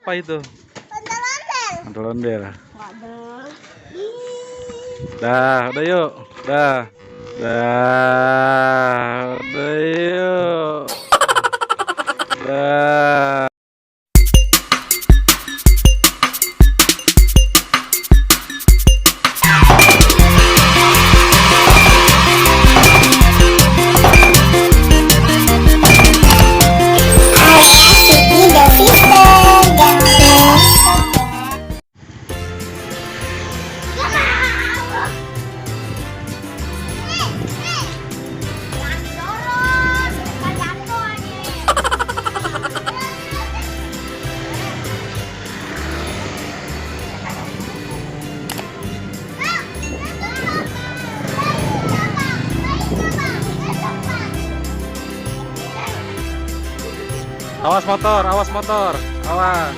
Siapa itu? Ondel-ondel. Dah, udah yuk. Dah. Dah. Udah yuk. Dah. Awas motor, awas motor, awas.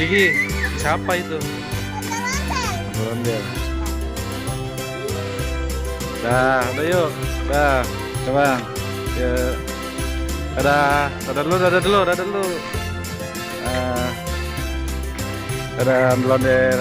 Gigi, siapa itu? Ondel-ondel. Dah, udah yuk. Dah, coba. Yuk. Dadah, dadah dulu, dadah dulu, dadah dulu. Dadah, ondel-ondel.